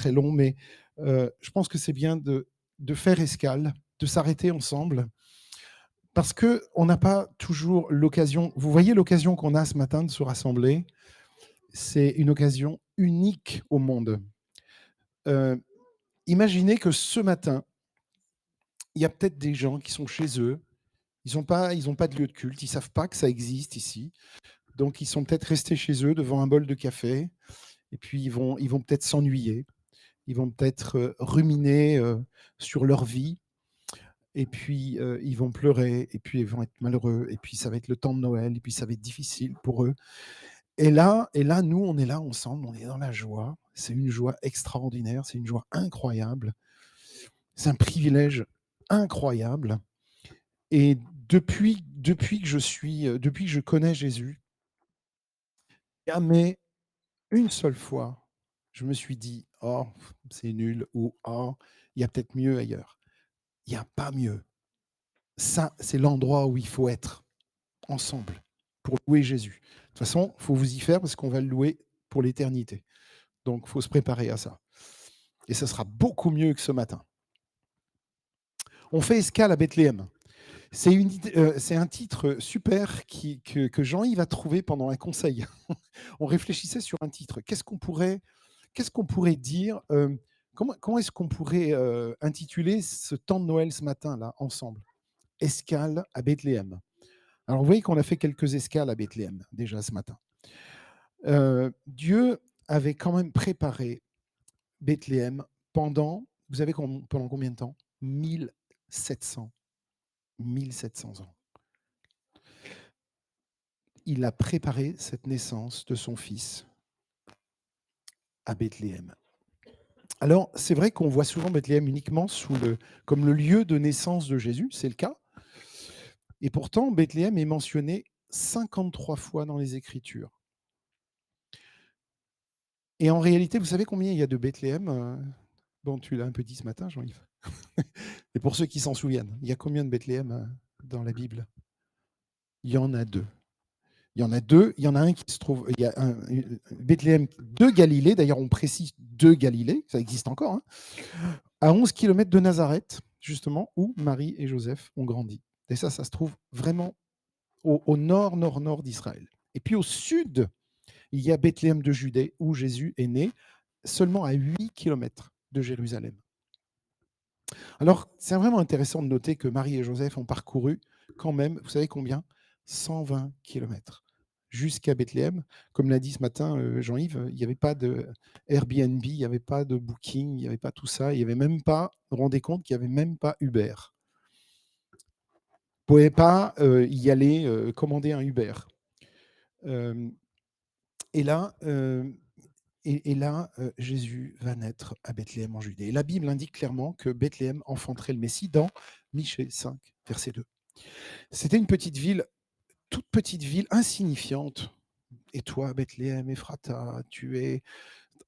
très long, mais je pense que c'est bien de faire escale, de s'arrêter ensemble, parce qu'on n'a pas toujours l'occasion. Vous voyez l'occasion qu'on a ce matin de se rassembler, c'est une occasion unique au monde. Euh, Imaginez que ce matin, il y a peut-être des gens qui sont chez eux, ils ont pas de lieu de culte, ils ne savent pas que ça existe ici, donc ils sont peut-être restés chez eux devant un bol de café, et puis ils vont peut-être s'ennuyer, ils vont peut-être ruminer sur leur vie, et puis ils vont pleurer, et puis ils vont être malheureux, et puis ça va être le temps de Noël, et puis ça va être difficile pour eux. Et là, nous, on est là ensemble, on est dans la joie. C'est une joie extraordinaire, c'est une joie incroyable. C'est un privilège incroyable. Et depuis que je connais Jésus, jamais une seule fois, je me suis dit, oh, c'est nul, ou oh, il y a peut-être mieux ailleurs. Il n'y a pas mieux. Ça, c'est l'endroit où il faut être ensemble pour louer Jésus. De toute façon, il faut vous y faire parce qu'on va le louer pour l'éternité. Donc, il faut se préparer à ça. Et ça sera beaucoup mieux que ce matin. On fait escale à Bethléem. C'est un titre super que Jean-Yves a trouvé pendant un conseil. On réfléchissait sur un titre. Qu'est-ce qu'on pourrait dire comment est-ce qu'on pourrait intituler ce temps de Noël ce matin-là, ensemble? Escale à Bethléem. Alors, vous voyez qu'on a fait quelques escales à Bethléem déjà ce matin. Dieu avait quand même préparé Bethléem vous savez, pendant combien de temps? 1700. 1700 ans. Il a préparé cette naissance de son fils à Bethléem. Alors, c'est vrai qu'on voit souvent Bethléem uniquement comme le lieu de naissance de Jésus, c'est le cas. Et pourtant, Bethléem est mentionné 53 fois dans les Écritures. Et en réalité, vous savez combien il y a de Bethléem? Bon, tu l'as un peu dit ce matin, Jean-Yves. Et pour ceux qui s'en souviennent, il y a combien de Bethléem dans la Bible? Il y en a deux. Il y en a deux. Il y en a un qui se trouve. Il y a Bethléem de Galilée. D'ailleurs, on précise de Galilée. Ça existe encore. Hein, à 11 kilomètres de Nazareth, justement, où Marie et Joseph ont grandi. Et ça se trouve vraiment au nord, nord, nord d'Israël. Et puis au sud, il y a Bethléem de Judée, où Jésus est né, seulement à 8 kilomètres de Jérusalem. Alors, c'est vraiment intéressant de noter que Marie et Joseph ont parcouru quand même, vous savez combien? 120 kilomètres jusqu'à Bethléem. Comme l'a dit ce matin Jean-Yves, il n'y avait pas de Airbnb, il n'y avait pas de Booking, il n'y avait pas tout ça. Il n'y avait même pas, vous vous rendez compte qu'il n'y avait même pas Uber. Vous ne pouvez pas y aller commander un Uber. Euh, et là, Jésus va naître à Bethléem en Judée. Et la Bible indique clairement que Bethléem enfanterait le Messie dans Michée 5, verset 2. C'était une petite ville, toute petite ville, insignifiante. Et toi, Bethléem, Ephrata, tu es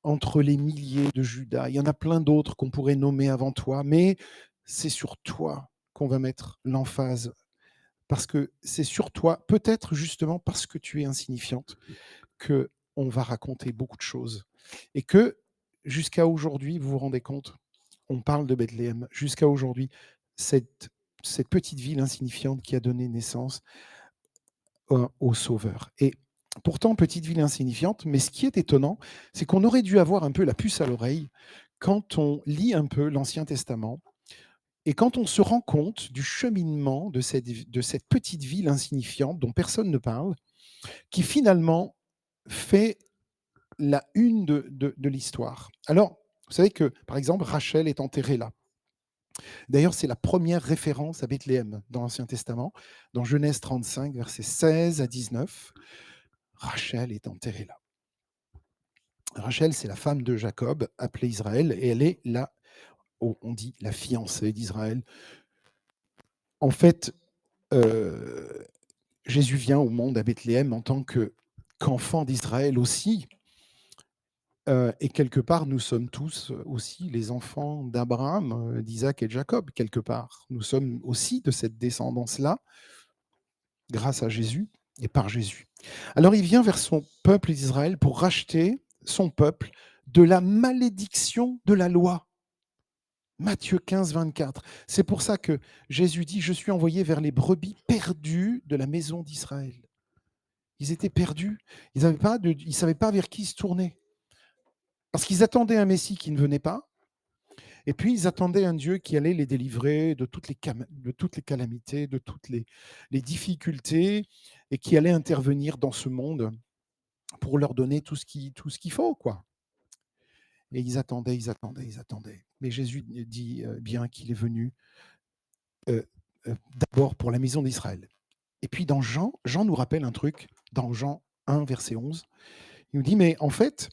entre les milliers de Juda. Il y en a plein d'autres qu'on pourrait nommer avant toi, mais c'est sur toi qu'on va mettre l'emphase. Parce que c'est sur toi, peut-être justement parce que tu es insignifiante, qu'on va raconter beaucoup de choses. Et que jusqu'à aujourd'hui, vous vous rendez compte, on parle de Bethléem, jusqu'à aujourd'hui, cette petite ville insignifiante qui a donné naissance au Sauveur. Et pourtant, petite ville insignifiante, mais ce qui est étonnant, c'est qu'on aurait dû avoir un peu la puce à l'oreille quand on lit un peu l'Ancien Testament et quand on se rend compte du cheminement de cette petite ville insignifiante dont personne ne parle, qui finalement fait la une de l'histoire. Alors, vous savez que, par exemple, Rachel est enterrée là. D'ailleurs, c'est la première référence à Bethléem dans l'Ancien Testament, dans Genèse 35, versets 16 à 19. Rachel est enterrée là. Rachel, c'est la femme de Jacob, appelée Israël, et elle est là, on dit la fiancée d'Israël. En fait, Jésus vient au monde à Bethléem en tant qu'enfant d'Israël aussi. Et quelque part, nous sommes tous aussi les enfants d'Abraham, d'Isaac et de Jacob, quelque part. Nous sommes aussi de cette descendance-là, grâce à Jésus et par Jésus. Alors il vient vers son peuple d'Israël pour racheter son peuple de la malédiction de la loi. Matthieu 15, 24. C'est pour ça que Jésus dit, je suis envoyé vers les brebis perdues de la maison d'Israël. Ils étaient perdus, ils ne savaient pas vers qui se tourner. Parce qu'ils attendaient un Messie qui ne venait pas, et puis ils attendaient un Dieu qui allait les délivrer de toutes les calamités, de toutes les difficultés, et qui allait intervenir dans ce monde pour leur donner tout ce qu'il faut, quoi. Et ils attendaient, ils attendaient, ils attendaient. Mais Jésus dit bien qu'il est venu d'abord pour la maison d'Israël. Et puis dans Jean nous rappelle un truc, dans Jean 1, verset 11, il nous dit, mais en fait,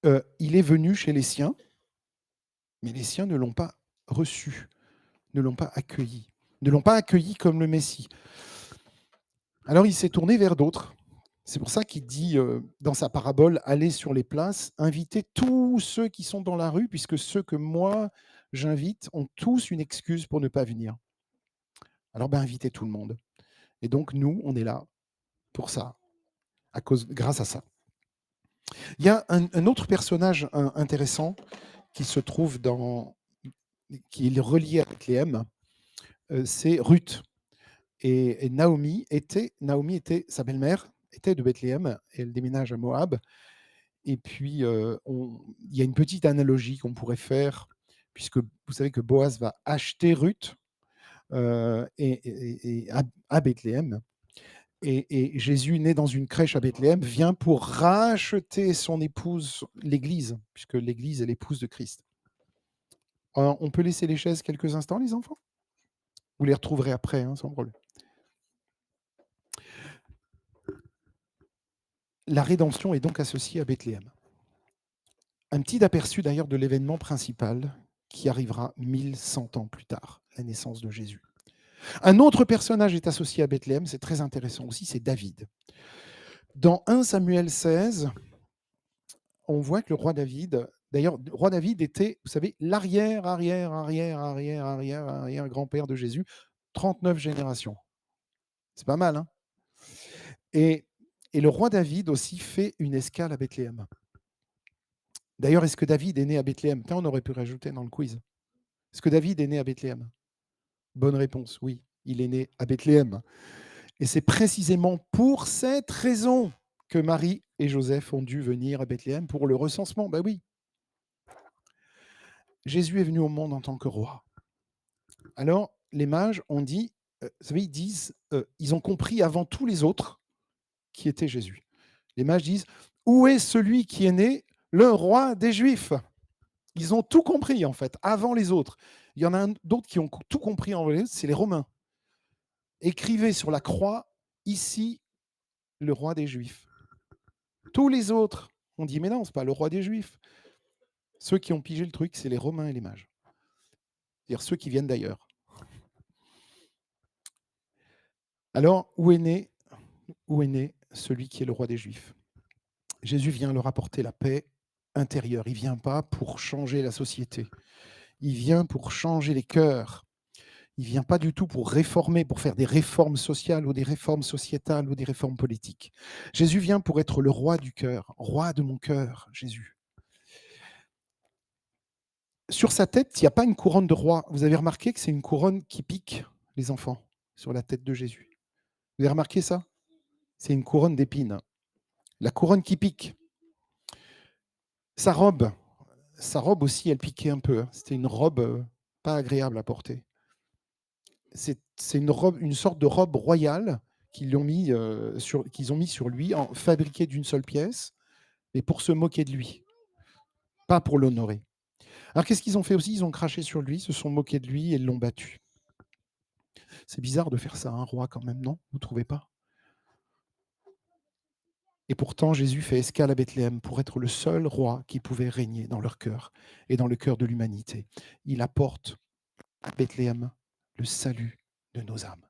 il est venu chez les siens, mais les siens ne l'ont pas reçu, ne l'ont pas accueilli, ne l'ont pas accueilli comme le Messie. Alors il s'est tourné vers d'autres. C'est pour ça qu'il dit dans sa parabole, allez sur les places, invitez tous ceux qui sont dans la rue, puisque ceux que moi j'invite ont tous une excuse pour ne pas venir. Alors invitez tout le monde. Et donc nous, on est là pour ça, grâce à ça. Il y a un autre personnage intéressant qui se trouve qui est relié à Bethléem, c'est Ruth. Et Naomi était, sa belle-mère, était de Bethléem, et elle déménage à Moab. Et puis, il y a une petite analogie qu'on pourrait faire, puisque vous savez que Boaz va acheter Ruth à Bethléem. Et Jésus, né dans une crèche à Bethléem, vient pour racheter son épouse, l'Église, puisque l'Église est l'épouse de Christ. On peut laisser les chaises quelques instants, les enfants? Vous les retrouverez après, hein, sans problème. La rédemption est donc associée à Bethléem. Un petit aperçu d'ailleurs de l'événement principal qui arrivera 1100 ans plus tard, la naissance de Jésus. Un autre personnage est associé à Bethléem, c'est très intéressant aussi, c'est David. Dans 1 Samuel 16, on voit que le roi David, d'ailleurs, le roi David était, vous savez, l'arrière-grand-père de Jésus, 39 générations. C'est pas mal, hein? Et le roi David aussi fait une escale à Bethléem. D'ailleurs, est-ce que David est né à Bethléem? On aurait pu rajouter dans le quiz. Est-ce que David est né à Bethléem? Bonne réponse, oui, il est né à Bethléem. Et c'est précisément pour cette raison que Marie et Joseph ont dû venir à Bethléem pour le recensement. Ben oui. Jésus est venu au monde en tant que roi. Alors, les mages ont dit, vous savez, ils ont compris avant tous les autres qui était Jésus. Les mages disent, où est celui qui est né, le roi des Juifs? Ils ont tout compris, en fait, avant les autres. Il y en a d'autres qui ont tout compris en vrai, c'est les Romains. Écrivez sur la croix, ici, le roi des Juifs. Tous les autres ont dit, mais non, ce n'est pas le roi des Juifs. Ceux qui ont pigé le truc, c'est les Romains et les mages. C'est-à-dire ceux qui viennent d'ailleurs. Alors, où est né celui qui est le roi des Juifs? Jésus vient leur apporter la paix intérieure. Il ne vient pas pour changer la société. Il vient pour changer les cœurs. Il ne vient pas du tout pour réformer, pour faire des réformes sociales ou des réformes sociétales ou des réformes politiques. Jésus vient pour être le roi du cœur, roi de mon cœur, Jésus. Sur sa tête, il n'y a pas une couronne de roi. Vous avez remarqué que c'est une couronne qui pique, les enfants, sur la tête de Jésus. Vous avez remarqué ça? C'est une couronne d'épines. La couronne qui pique. Sa robe aussi, elle piquait un peu. C'était une robe pas agréable à porter. C'est une sorte de robe royale qu'ils ont mis sur lui, fabriquée d'une seule pièce, mais pour se moquer de lui, pas pour l'honorer. Alors qu'est-ce qu'ils ont fait aussi? Ils ont craché sur lui, se sont moqués de lui et l'ont battu. C'est bizarre de faire ça à un roi quand même, non? Vous ne trouvez pas? Et pourtant, Jésus fait escale à Bethléem pour être le seul roi qui pouvait régner dans leur cœur et dans le cœur de l'humanité. Il apporte à Bethléem le salut de nos âmes.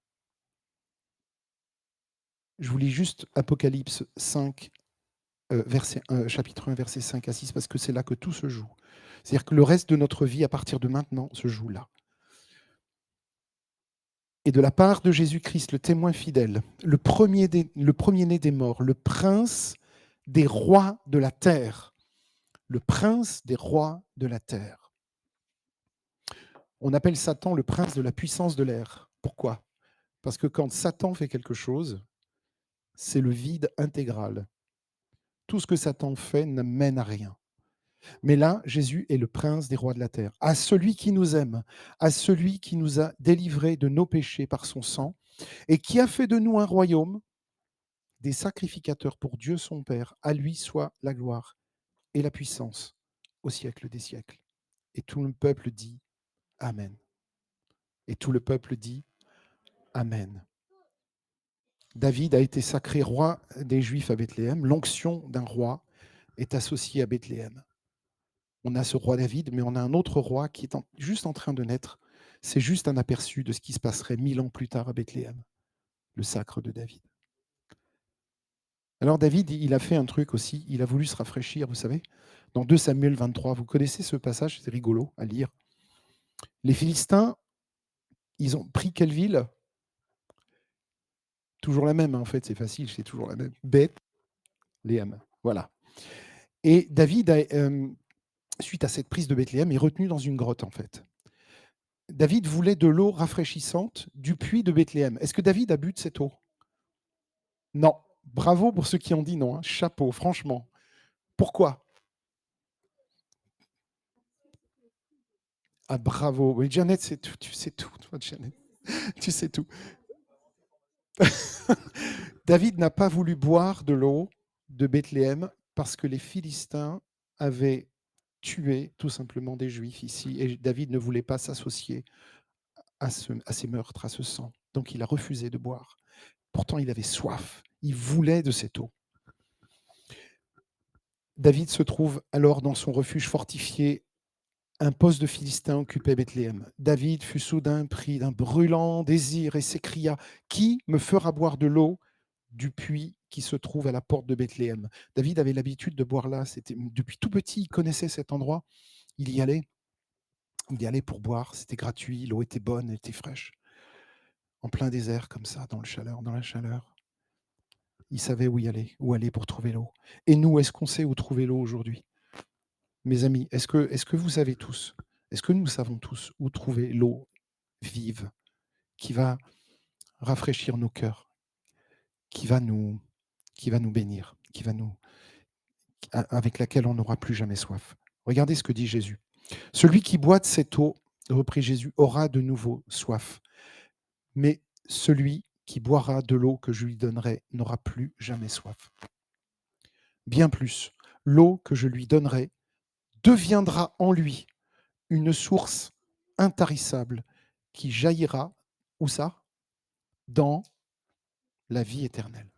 Je vous lis juste Apocalypse 5, chapitre 1, versets 5 à 6, parce que c'est là que tout se joue. C'est-à-dire que le reste de notre vie, à partir de maintenant, se joue là. Et de la part de Jésus-Christ, le témoin fidèle, le premier-né des morts, le prince des rois de la terre, le prince des rois de la terre. On appelle Satan le prince de la puissance de l'air. Pourquoi? Parce que quand Satan fait quelque chose, c'est le vide intégral. Tout ce que Satan fait ne mène à rien. Mais là, Jésus est le prince des rois de la terre. À celui qui nous aime, à celui qui nous a délivrés de nos péchés par son sang, et qui a fait de nous un royaume, des sacrificateurs pour Dieu son Père, à lui soit la gloire et la puissance au siècle des siècles. Et tout le peuple dit Amen. Et tout le peuple dit Amen. David a été sacré roi des Juifs à Bethléem. L'onction d'un roi est associée à Bethléem. On a ce roi David, mais on a un autre roi qui est juste en train de naître. C'est juste un aperçu de ce qui se passerait 1000 ans plus tard à Bethléem, le sacre de David. Alors David, il a fait un truc aussi, il a voulu se rafraîchir, vous savez. Dans 2 Samuel 23, vous connaissez ce passage, c'est rigolo à lire. Les Philistins, ils ont pris quelle ville? Toujours la même, en fait, c'est facile, c'est toujours la même. Bethléem, voilà. Et David, suite à cette prise de Bethléem, est retenu dans une grotte, en fait. David voulait de l'eau rafraîchissante du puits de Bethléem. Est-ce que David a bu de cette eau? Non. Bravo pour ceux qui ont dit non. Hein. Chapeau, franchement. Pourquoi? Ah, bravo. Oui, Janet, c'est tout. Tu sais tout, toi, Janet. Tu sais tout. David n'a pas voulu boire de l'eau de Bethléem parce que les Philistins avaient tué tout simplement des Juifs ici et David ne voulait pas s'associer à ces meurtres, à ce sang. Donc il a refusé de boire. Pourtant, il avait soif. Il voulait de cette eau. David se trouve alors dans son refuge fortifié. Un poste de Philistin occupait Bethléem. David fut soudain pris d'un brûlant désir et s'écria: Qui me fera boire de l'eau du puits qui se trouve à la porte de Bethléem? David avait l'habitude de boire là. Depuis tout petit, il connaissait cet endroit. Il y allait. Il y allait pour boire. C'était gratuit. L'eau était bonne, elle était fraîche. En plein désert, comme ça, dans la chaleur. Il savait où aller pour trouver l'eau. Et nous, est-ce qu'on sait où trouver l'eau aujourd'hui? Mes amis, est-ce que vous savez tous, est-ce que nous savons tous où trouver l'eau vive qui va rafraîchir nos cœurs, qui va nous, qui va nous bénir, avec laquelle on n'aura plus jamais soif? Regardez ce que dit Jésus. Celui qui boit de cette eau, reprit Jésus, aura de nouveau soif. Mais celui qui boira de l'eau que je lui donnerai n'aura plus jamais soif. Bien plus, l'eau que je lui donnerai deviendra en lui une source intarissable qui jaillira, où ça? Dans la vie éternelle.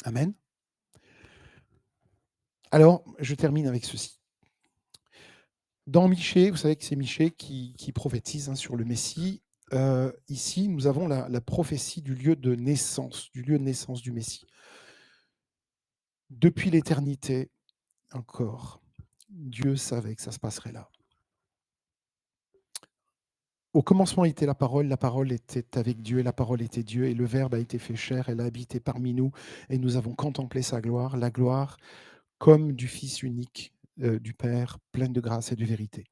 Amen. Alors, je termine avec ceci. Dans Michée, vous savez que c'est Michée qui prophétise sur le Messie. Ici, nous avons la prophétie du lieu de naissance du Messie. Depuis l'éternité encore, Dieu savait que ça se passerait là. Au commencement était la parole était avec Dieu, et la parole était Dieu, et le Verbe a été fait chair, elle a habité parmi nous, et nous avons contemplé sa gloire, la gloire comme du Fils unique du Père, pleine de grâce et de vérité.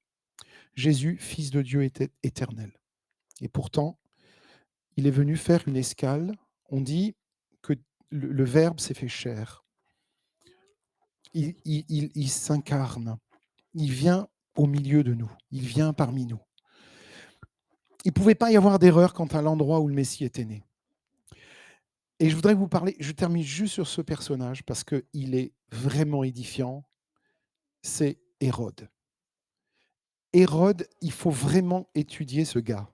Jésus, Fils de Dieu, était éternel. Et pourtant, il est venu faire une escale. On dit que le Verbe s'est fait chair. Il s'incarne. Il vient au milieu de nous. Il vient parmi nous. Il ne pouvait pas y avoir d'erreur quant à l'endroit où le Messie était né. Et je voudrais vous parler, je termine juste sur ce personnage parce qu'il est vraiment édifiant, c'est Hérode. Hérode, il faut vraiment étudier ce gars,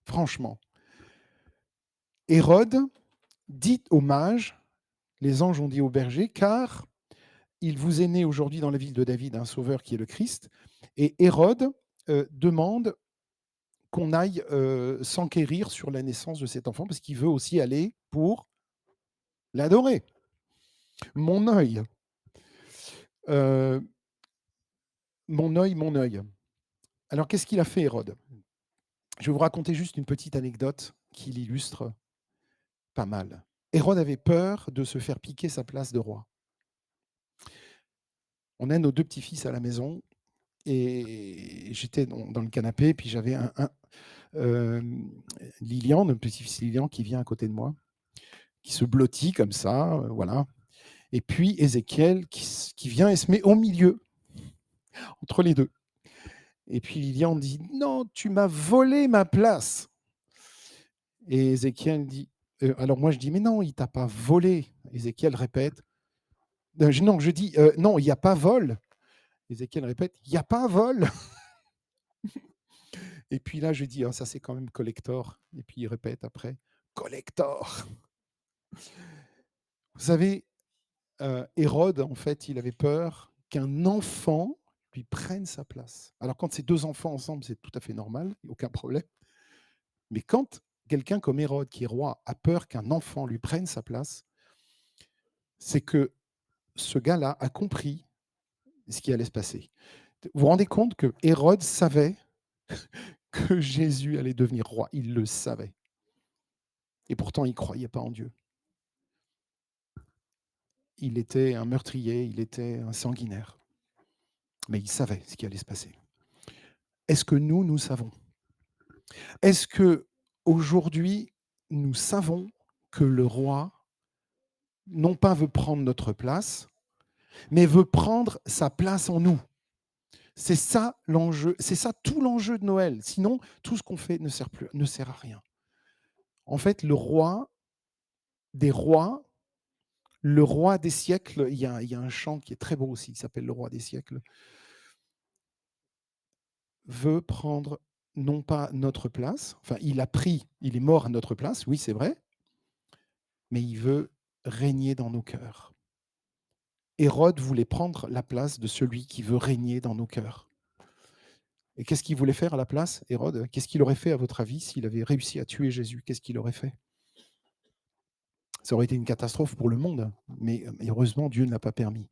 franchement. Hérode dit aux mages, les anges ont dit aux bergers, car il vous est né aujourd'hui dans la ville de David un sauveur qui est le Christ, et Hérode demande qu'on aille s'enquérir sur la naissance de cet enfant parce qu'il veut aussi aller pour l'adorer. Mon œil. Mon œil, mon œil. Alors, qu'est-ce qu'il a fait, Hérode? Je vais vous raconter juste une petite anecdote qui l'illustre pas mal. Hérode avait peur de se faire piquer sa place de roi. On a nos 2 petits-fils à la maison et j'étais dans le canapé, puis j'avais Lilian, notre petit-fils Lilian qui vient à côté de moi, qui se blottit comme ça, voilà. Et puis Ézéchiel qui vient et se met au milieu, entre les 2. Et puis Lilian dit: «Non, tu m'as volé ma place». Et Ézéchiel dit, alors moi je dis: «Mais non, il t'a pas volé». Ézéchiel répète, non, je dis: «Non, il y a pas vol». Ézéchiel répète: «Il y a pas vol». Et puis là je dis: «Ah ça c'est quand même collector». Et puis il répète après: «Collector». Vous savez, Hérode en fait, il avait peur qu'un enfant lui prenne sa place. Alors quand c'est 2 enfants ensemble, c'est tout à fait normal, aucun problème. Mais quand quelqu'un comme Hérode, qui est roi, a peur qu'un enfant lui prenne sa place, c'est que ce gars-là a compris ce qui allait se passer. Vous vous rendez compte que Hérode savait que Jésus allait devenir roi, il le savait. Et pourtant, il ne croyait pas en Dieu. Il était un meurtrier, il était un sanguinaire. Mais il savait ce qui allait se passer. Est-ce que nous savons? Est-ce que aujourd'hui, nous savons que le roi, non pas veut prendre notre place, mais veut prendre sa place en nous? C'est ça l'enjeu, c'est ça tout l'enjeu de Noël. Sinon, tout ce qu'on fait ne sert à rien. En fait, le roi des rois, le roi des siècles, il y a un chant qui est très beau aussi, qui s'appelle Le roi des siècles, veut prendre non pas notre place, enfin il est mort à notre place, oui c'est vrai, mais il veut régner dans nos cœurs. Hérode voulait prendre la place de celui qui veut régner dans nos cœurs. Et qu'est-ce qu'il voulait faire à la place, Hérode? Qu'est-ce qu'il aurait fait, à votre avis, s'il avait réussi à tuer Jésus? Qu'est-ce qu'il aurait fait? Ça aurait été une catastrophe pour le monde, mais heureusement, Dieu ne l'a pas permis.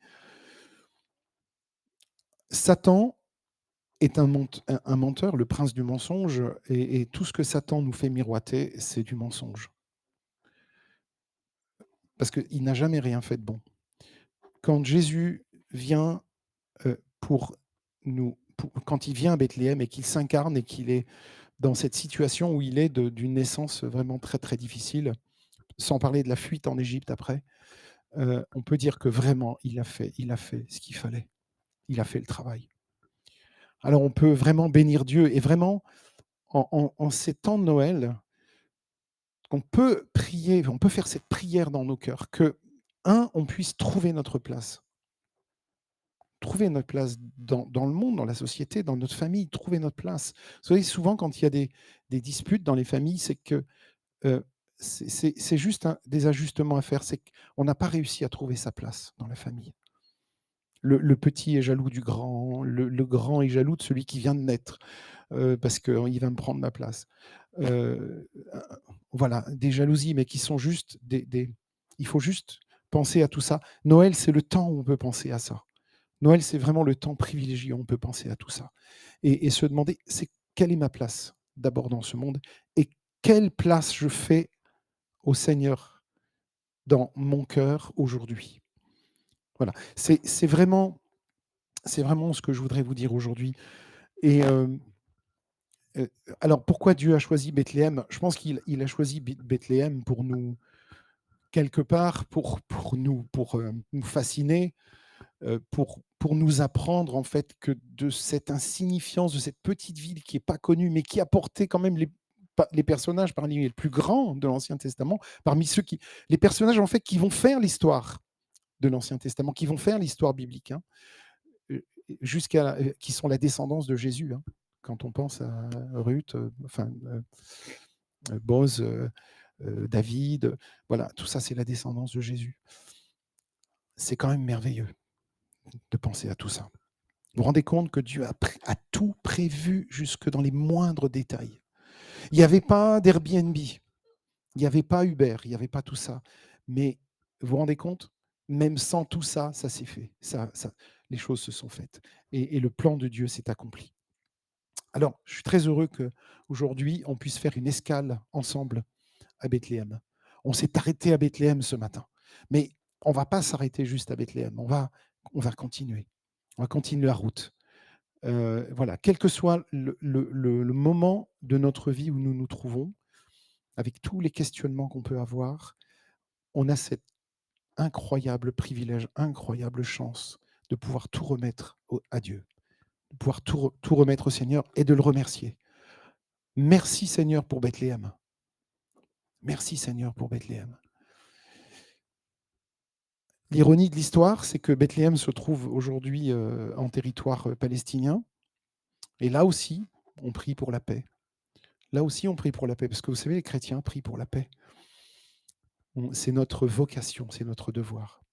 Satan est un menteur, le prince du mensonge, et tout ce que Satan nous fait miroiter, c'est du mensonge. Parce qu'il n'a jamais rien fait de bon. Quand Jésus vient quand il vient à Bethléem et qu'il s'incarne et qu'il est dans cette situation où il est d'une naissance vraiment très très difficile, sans parler de la fuite en Égypte après, on peut dire que vraiment il a fait ce qu'il fallait. Il a fait le travail. Alors on peut vraiment bénir Dieu et vraiment en ces temps de Noël, on peut prier, on peut faire cette prière dans nos cœurs que, on puisse trouver notre place dans le monde, dans la société, dans notre famille, trouver notre place. Vous savez, souvent quand il y a des disputes dans les familles, c'est que, c'est juste des ajustements à faire. C'est qu'on n'a pas réussi à trouver sa place dans la famille. Le petit est jaloux du grand, le grand est jaloux de celui qui vient de naître, parce qu'il va me prendre ma place. Heu, voilà, des jalousies, mais qui sont juste il faut juste penser à tout ça. Noël, c'est le temps où on peut penser à ça. Noël, c'est vraiment le temps privilégié où on peut penser à tout ça et se demander: «C'est quelle est ma place d'abord dans ce monde et quelle place je fais au Seigneur dans mon cœur aujourd'hui?» Voilà, c'est vraiment ce que je voudrais vous dire aujourd'hui et alors pourquoi Dieu a choisi Bethléem? Je pense qu'il a choisi Bethléem pour nous quelque part, pour nous fasciner, pour nous apprendre en fait que de cette insignifiance, de cette petite ville qui est pas connue, mais qui a porté quand même les personnages parmi les plus grands de l'Ancien Testament, parmi les personnages en fait qui vont faire l'histoire de l'Ancien Testament, qui vont faire l'histoire biblique, hein, qui sont la descendance de Jésus, hein. Quand on pense à Ruth, Boz, David, voilà, tout ça c'est la descendance de Jésus. C'est quand même merveilleux de penser à tout ça. Vous vous rendez compte que Dieu a tout prévu jusque dans les moindres détails. Il n'y avait pas d'Airbnb, il n'y avait pas Uber, il n'y avait pas tout ça. Mais vous vous rendez compte? Même sans tout ça, ça s'est fait. Les choses se sont faites. Et le plan de Dieu s'est accompli. Alors, je suis très heureux qu'aujourd'hui, on puisse faire une escale ensemble à Bethléem. On s'est arrêté à Bethléem ce matin. Mais on ne va pas s'arrêter juste à Bethléem. On va continuer. On va continuer la route. Voilà, quel que soit le moment de notre vie où nous nous trouvons, avec tous les questionnements qu'on peut avoir, on a cet incroyable privilège, incroyable chance de pouvoir tout remettre à Dieu, de pouvoir tout remettre au Seigneur et de le remercier. Merci Seigneur pour Bethléem. Merci Seigneur pour Bethléem. L'ironie de l'histoire, c'est que Bethléem se trouve aujourd'hui en territoire palestinien. Et là aussi, on prie pour la paix. Là aussi, on prie pour la paix. Parce que vous savez, les chrétiens prient pour la paix. C'est notre vocation, c'est notre devoir.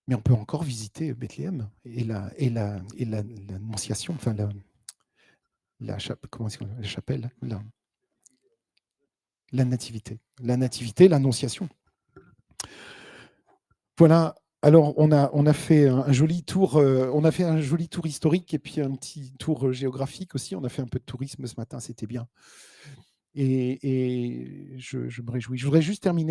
Mais on peut encore visiter Bethléem et l'Annonciation, enfin la chapelle, la nativité, l'Annonciation. Voilà. Alors, on a fait un joli tour. On a fait un joli tour historique et puis un petit tour géographique aussi. On a fait un peu de tourisme ce matin, c'était bien. Et je me réjouis. Je voudrais juste terminer.